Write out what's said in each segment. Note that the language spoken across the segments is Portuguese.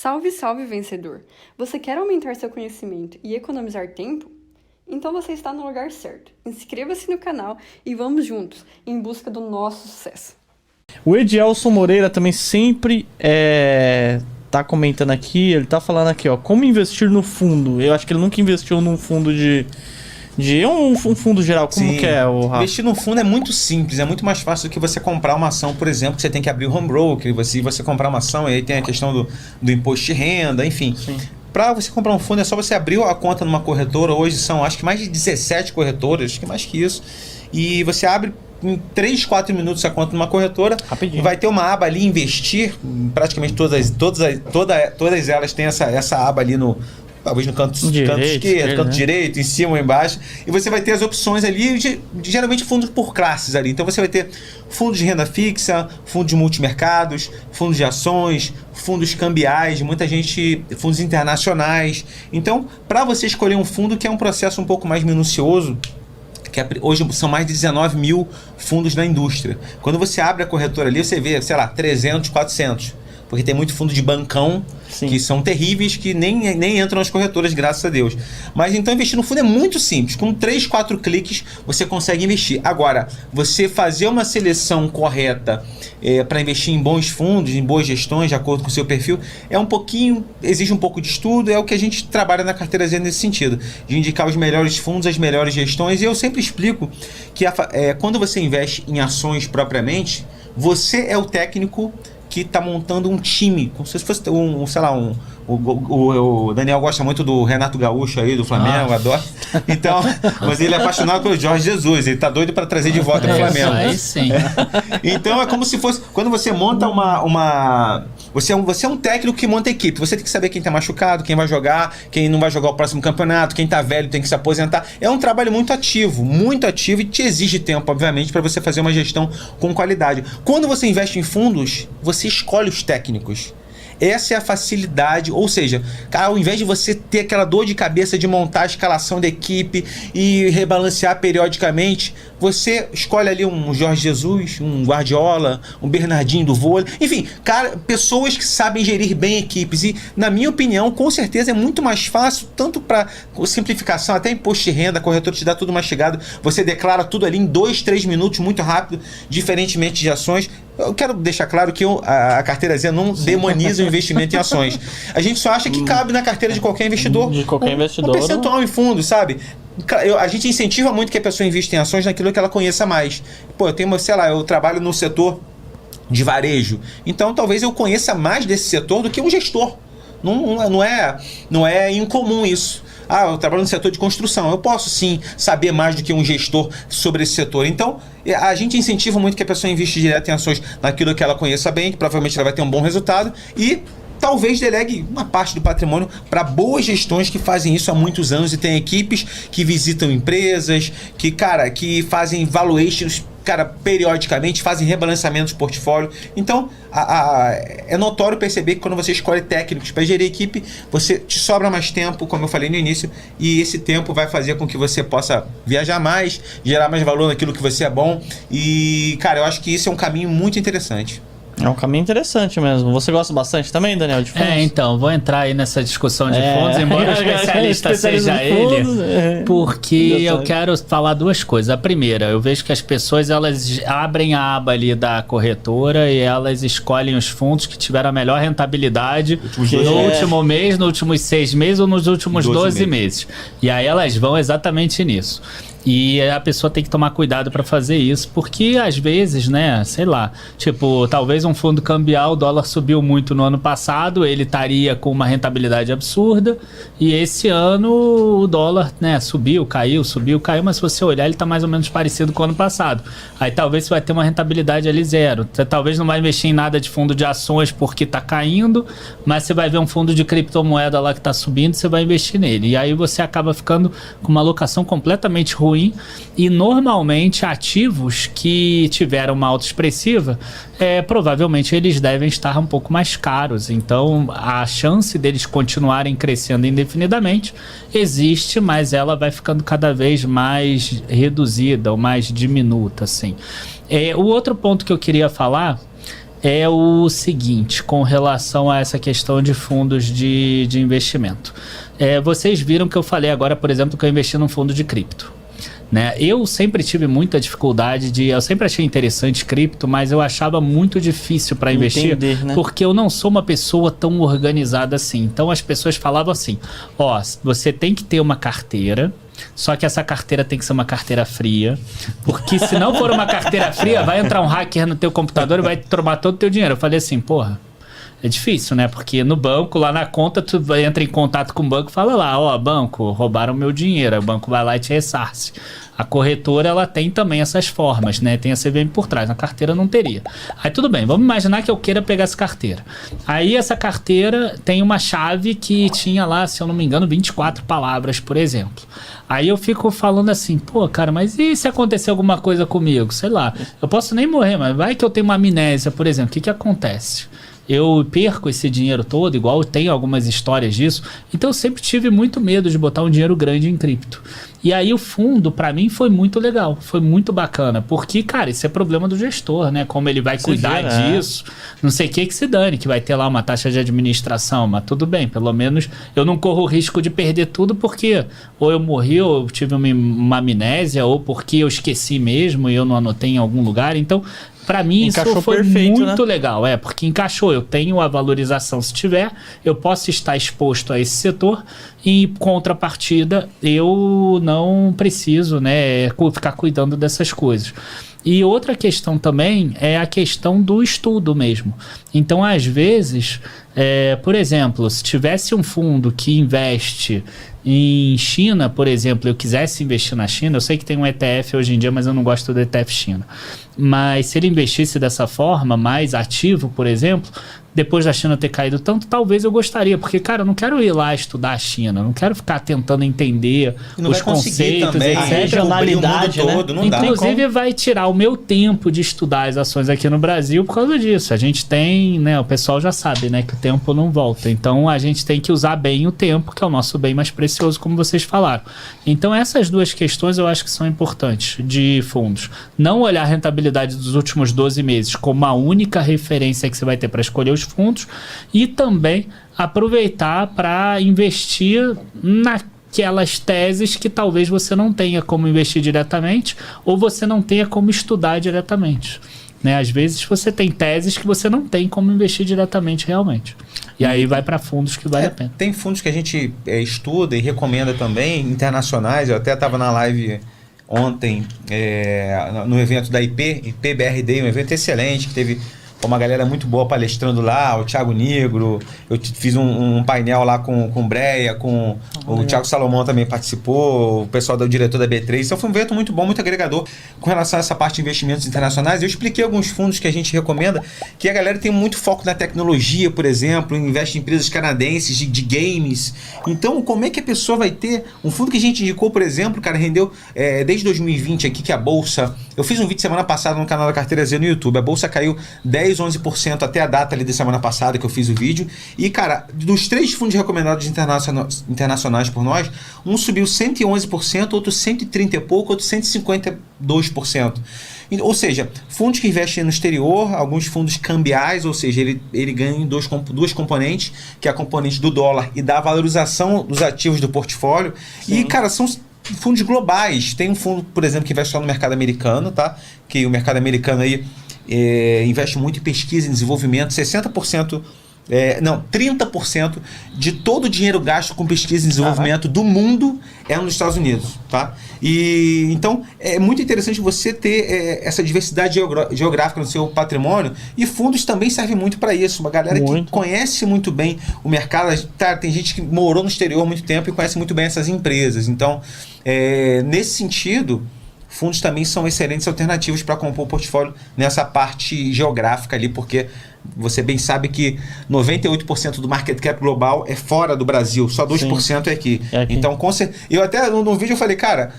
Salve, salve, vencedor! Você quer aumentar seu conhecimento e economizar tempo? Então você está no lugar certo. Inscreva-se no canal e vamos juntos em busca do nosso sucesso. O Edielson Moreira também sempre tá comentando aqui, ele tá falando aqui, ó, como investir no fundo. Eu acho que ele nunca investiu num fundo de um fundo geral, como que é o Rafa? Investir num fundo é muito simples, é muito mais fácil do que você comprar uma ação, por exemplo, que você tem que abrir o home broker, você comprar uma ação, e aí tem a questão do imposto de renda, enfim. Para você comprar um fundo é só você abrir a conta numa corretora. Hoje são acho que mais de 17 corretoras, acho que mais que isso, e você abre em 3, 4 minutos a conta numa corretora. Rapidinho. Vai ter uma aba ali, investir, praticamente todas elas têm essa aba ali talvez no canto esquerdo, canto direito, em cima ou embaixo, e você vai ter as opções ali, geralmente fundos por classes ali. Então você vai ter fundos de renda fixa, fundos de multimercados, fundos de ações, fundos cambiais, muita gente, fundos internacionais. Então, para você escolher um fundo, que é um processo um pouco mais minucioso, hoje são mais de 19 mil fundos na indústria. Quando você abre a corretora ali, você vê, sei lá, 300, 400. Porque tem muito fundo de bancão, que são terríveis, que nem entram nas corretoras, graças a Deus. Mas então investir no fundo é muito simples. Com 3, 4 cliques você consegue investir. Agora, você fazer uma seleção correta para investir em bons fundos, em boas gestões, de acordo com o seu perfil, exige um pouco de estudo. É o que a gente trabalha na Carteira Zen nesse sentido, de indicar os melhores fundos, as melhores gestões. E eu sempre explico que quando você investe em ações propriamente, você é o técnico que está montando um time, como se fosse o Daniel gosta muito do Renato Gaúcho aí, do Flamengo, adora. Então, mas ele é apaixonado pelo Jorge Jesus, ele tá doido para trazer de volta o Flamengo. Aí sim. Então é como se fosse, quando você monta você é um técnico que monta a equipe. Você tem que saber quem tá machucado, quem vai jogar, quem não vai jogar o próximo campeonato, quem tá velho tem que se aposentar. É um trabalho muito ativo e te exige tempo, obviamente, para você fazer uma gestão com qualidade. Quando você investe em fundos, você escolhe os técnicos. Essa é a facilidade, ou seja, ao invés de você ter aquela dor de cabeça de montar a escalação da equipe e rebalancear periodicamente, você escolhe ali um Jorge Jesus, um Guardiola, um Bernardinho do vôlei, enfim, pessoas que sabem gerir bem equipes. E, na minha opinião, com certeza é muito mais fácil, tanto para simplificação, até imposto de renda, a corretora te dá tudo mastigado, você declara tudo ali em 2, 3 minutos, muito rápido, diferentemente de ações. Eu quero deixar claro que a Carteira Zen não demoniza o investimento em ações. A gente só acha que cabe na carteira de qualquer investidor. De qualquer investidor. Um percentual em fundo, sabe? A gente incentiva muito que a pessoa invista em ações naquilo que ela conheça mais. Eu trabalho no setor de varejo. Então, talvez eu conheça mais desse setor do que um gestor. Não é incomum isso. Eu trabalho no setor de construção. Eu posso sim saber mais do que um gestor sobre esse setor. Então, a gente incentiva muito que a pessoa invista direto em ações naquilo que ela conheça bem, que provavelmente ela vai ter um bom resultado, e talvez delegue uma parte do patrimônio para boas gestões que fazem isso há muitos anos e tem equipes que visitam empresas, que fazem valuations periodicamente, fazem rebalanceamento de portfólio. Então, é notório perceber que quando você escolhe técnicos para gerir a equipe, você te sobra mais tempo, como eu falei no início, e esse tempo vai fazer com que você possa viajar mais, gerar mais valor naquilo que você é bom. E, eu acho que isso é um caminho muito interessante. É um caminho interessante mesmo. Você gosta bastante também, Daniel, de fundos? Então, vou entrar aí nessa discussão de fundos, embora o especialista seja ele, porque eu quero falar duas coisas. A primeira, eu vejo que as pessoas, elas abrem a aba ali da corretora e elas escolhem os fundos que tiveram a melhor rentabilidade no último mês, nos últimos 6 meses ou nos últimos 12 meses. E aí elas vão exatamente nisso. E a pessoa tem que tomar cuidado para fazer isso, porque às vezes, talvez um fundo cambial, o dólar subiu muito no ano passado, ele estaria com uma rentabilidade absurda, e esse ano o dólar, subiu, caiu, mas se você olhar, ele está mais ou menos parecido com o ano passado. Aí talvez você vai ter uma rentabilidade ali zero. Você talvez não vai investir em nada de fundo de ações porque está caindo, mas você vai ver um fundo de criptomoeda lá que está subindo, você vai investir nele. E aí você acaba ficando com uma alocação completamente ruim. E normalmente ativos que tiveram uma alta expressiva, provavelmente eles devem estar um pouco mais caros. Então a chance deles continuarem crescendo indefinidamente existe, mas ela vai ficando cada vez mais reduzida ou mais diminuta, assim. O outro ponto que eu queria falar é o seguinte, com relação a essa questão de fundos de investimento. Vocês viram que eu falei agora, por exemplo, que eu investi num fundo de cripto. Né? Eu sempre tive muita dificuldade eu sempre achei interessante cripto, mas eu achava muito difícil para investir, né? Porque eu não sou uma pessoa tão organizada assim. Então as pessoas falavam assim, você tem que ter uma carteira, só que essa carteira tem que ser uma carteira fria, porque se não for uma carteira fria, vai entrar um hacker no teu computador e vai tomar todo o teu dinheiro. Eu falei assim, porra, é difícil, né? Porque no banco, lá na conta, tu entra em contato com o banco e fala lá, banco, roubaram meu dinheiro. Aí o banco vai lá e te ressarce. A corretora, ela tem também essas formas, né? Tem a CVM por trás, na carteira não teria. Aí tudo bem, vamos imaginar que eu queira pegar essa carteira. Aí essa carteira tem uma chave que tinha lá, se eu não me engano, 24 palavras, por exemplo. Aí eu fico falando assim, cara, mas e se acontecer alguma coisa comigo? Sei lá, eu posso nem morrer, mas vai que eu tenho uma amnésia, por exemplo. O que acontece? Eu perco esse dinheiro todo, igual eu tenho algumas histórias disso. Então eu sempre tive muito medo de botar um dinheiro grande em cripto. E aí o fundo, pra mim, foi muito legal, foi muito bacana. Porque, cara, isso é problema do gestor, né? Como ele vai cuidar disso, não sei o que se dane, que vai ter lá uma taxa de administração. Mas tudo bem, pelo menos eu não corro o risco de perder tudo porque ou eu morri, ou eu tive uma amnésia, ou porque eu esqueci mesmo e eu não anotei em algum lugar. Então, pra mim, encaixou, isso foi perfeito, muito, né? Legal, porque encaixou. Eu tenho a valorização se tiver, eu posso estar exposto a esse setor e, em contrapartida, eu não preciso, né, ficar cuidando dessas coisas. E outra questão também é a questão do estudo mesmo. Então, às vezes, por exemplo, se tivesse um fundo que investe em China, por exemplo, eu quisesse investir na China, eu sei que tem um ETF hoje em dia, mas eu não gosto do ETF China. Mas se ele investisse dessa forma, mais ativo, por exemplo, depois da China ter caído tanto, talvez eu gostaria, porque, cara, eu não quero ir lá estudar a China, eu não quero ficar tentando entender os conceitos, também, etc. A regionalidade, né? Todo, não inclusive, vai tirar o meu tempo de estudar as ações aqui no Brasil por causa disso. A gente tem, né, o pessoal já sabe, né, que o tempo não volta. Então, a gente tem que usar bem o tempo, que é o nosso bem mais precioso, como vocês falaram. Então, essas duas questões eu acho que são importantes de fundos. Não olhar a rentabilidade dos últimos 12 meses como a única referência que você vai ter para escolher os fundos e também aproveitar para investir naquelas teses que talvez você não tenha como investir diretamente ou você não tenha como estudar diretamente. Né? Às vezes você tem teses que você não tem como investir diretamente realmente. E aí vai para fundos que vale a pena. Tem fundos que a gente estuda e recomenda também, internacionais. Eu até estava na live ontem no evento da IPBRD, um evento excelente, que teve uma galera muito boa palestrando lá, o Thiago Negro, eu fiz um painel lá com o Breia, com o Thiago Salomão também participou, o pessoal do diretor da B3, então foi um evento muito bom, muito agregador com relação a essa parte de investimentos internacionais. Eu expliquei alguns fundos que a gente recomenda, que a galera tem muito foco na tecnologia, por exemplo, investe em empresas canadenses de games. Então, como é que a pessoa vai ter um fundo que a gente indicou, por exemplo, cara, rendeu desde 2020 aqui, que a Bolsa, eu fiz um vídeo semana passada no canal da Carteira Z no YouTube, a Bolsa caiu 11% até a data ali da semana passada que eu fiz o vídeo. E, cara, dos 3 fundos recomendados internacionais por nós, um subiu 111%, outro 130 e pouco, outro 152%. Ou seja, fundos que investem no exterior, alguns fundos cambiais, ou seja, ele ganha em duas componentes, que é a componente do dólar e da valorização dos ativos do portfólio. Sim. E, cara, são fundos globais. Tem um fundo, por exemplo, que investe só no mercado americano, tá? Que o mercado americano aí investe muito em pesquisa e desenvolvimento, 30% de todo o dinheiro gasto com pesquisa e desenvolvimento do mundo é nos Estados Unidos, tá? E então é muito interessante você ter essa diversidade geográfica no seu patrimônio, e fundos também servem muito para isso. Uma galera que conhece muito bem o mercado, tem gente que morou no exterior há muito tempo e conhece muito bem essas empresas. Então, nesse sentido, fundos também são excelentes alternativas para compor o portfólio nessa parte geográfica ali, porque você bem sabe que 98% do market cap global é fora do Brasil, só 2% é aqui. Então, eu até no vídeo eu falei, cara,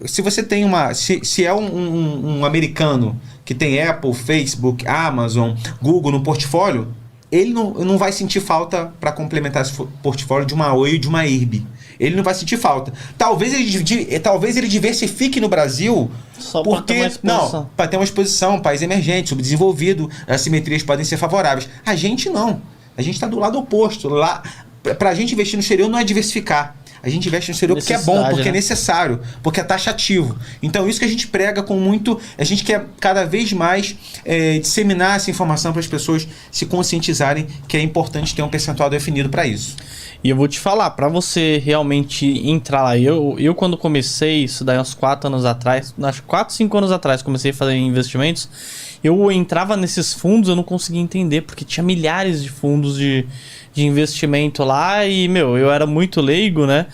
se você tem se é um americano que tem Apple, Facebook, Amazon, Google no portfólio, ele não vai sentir falta para complementar esse portfólio de uma Oi e de uma IRB. Ele não vai sentir falta. Talvez ele diversifique no Brasil só porque para ter uma exposição, país emergente, subdesenvolvido, as simetrias podem ser favoráveis. A gente não. A gente está do lado oposto. Lá, para a gente investir no exterior não é diversificar. A gente investe no exterior porque é bom, porque é necessário, porque é taxativo. Então, isso que a gente prega com muito... A gente quer cada vez mais disseminar essa informação para as pessoas se conscientizarem que é importante ter um percentual definido para isso. E eu vou te falar, para você realmente entrar lá, eu quando comecei, isso daí uns 4 anos atrás, acho 4, 5 anos atrás, comecei a fazer investimentos, eu entrava nesses fundos, eu não conseguia entender, porque tinha milhares de fundos de investimento lá e, eu era muito leigo, né?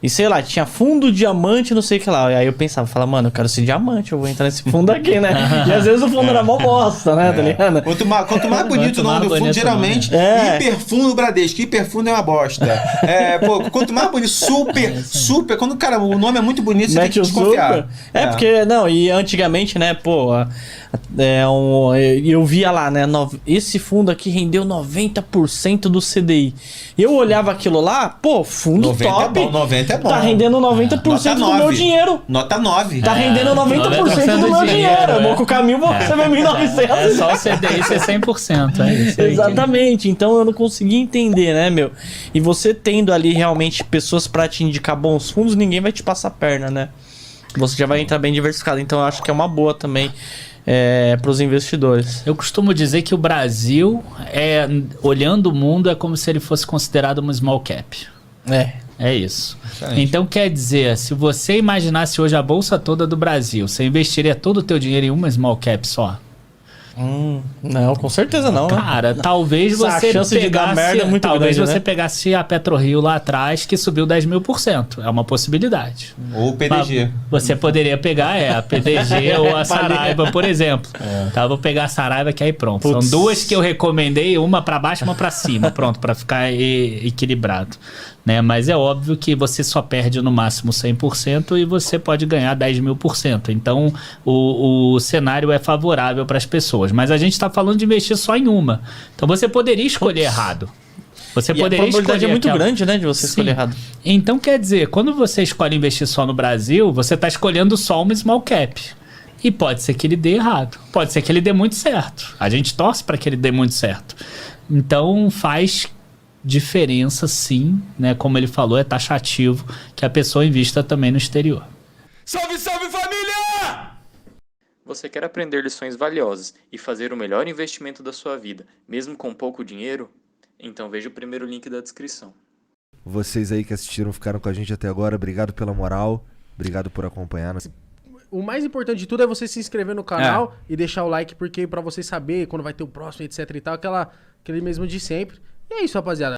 E sei lá, tinha fundo, diamante, não sei o que lá. E aí eu falava, mano, eu quero ser diamante, eu vou entrar nesse fundo aqui, né? E às vezes o fundo era mó bosta, né? Tá ligado? Quanto mais bonito o nome do fundo, geralmente, hiperfundo Bradesco, hiperfundo é uma bosta. Quanto mais bonito, super, quando, cara, o nome é muito bonito, você tem que desconfiar. Porque, e antigamente, né, eu via lá, né, esse fundo aqui rendeu 90% do CDI. Eu olhava aquilo lá, fundo 90 top. É bom, 90 é bom. Tá rendendo 90% do meu dinheiro. Nota 9. Tá rendendo 90% do meu dinheiro. Eu vou com o caminho, vou receber 1.900. É só o CDI ser 100%. É isso aí. Exatamente. Então eu não conseguia entender, né, E você tendo ali realmente pessoas pra te indicar bons fundos, ninguém vai te passar a perna, né? Você já vai entrar bem diversificado. Então eu acho que é uma boa também para os investidores. Eu costumo dizer que o Brasil, olhando o mundo, é como se ele fosse considerado uma small cap. É isso. Excelente. Então quer dizer, se você imaginasse hoje a bolsa toda do Brasil, você investiria todo o teu dinheiro em uma small cap só? Não, com certeza não. Cara, talvez você chance de dar merda é muito talvez grande, você né? pegasse a PetroRio lá atrás, que subiu 10.000%. É uma possibilidade. Ou o PDG. Mas você poderia pegar a PDG ou a Saraiva, por exemplo. Tá, vou pegar a Saraiva que aí pronto. São duas que eu recomendei, uma para baixo e uma para cima, pronto, para ficar equilibrado. Né? Mas é óbvio que você só perde no máximo 100% e você pode ganhar 10.000%. Então, o cenário é favorável para as pessoas. Mas a gente está falando de investir só em uma. Então, você poderia escolher errado. Você poderia a probabilidade é muito grande, né, de você escolher errado. Então, quer dizer, quando você escolhe investir só no Brasil, você está escolhendo só uma small cap. E pode ser que ele dê errado. Pode ser que ele dê muito certo. A gente torce para que ele dê muito certo. Então, faz diferença, sim, né? Como ele falou, é taxativo que a pessoa invista também no exterior. Salve, salve, família! Você quer aprender lições valiosas e fazer o melhor investimento da sua vida, mesmo com pouco dinheiro? Então veja o primeiro link da descrição. Vocês aí que assistiram, ficaram com a gente até agora, obrigado pela moral, obrigado por acompanhar. O mais importante de tudo é você se inscrever no canal e deixar o like, porque pra você saber quando vai ter o próximo, etc e tal, aquele mesmo de sempre. E é isso, rapaziada.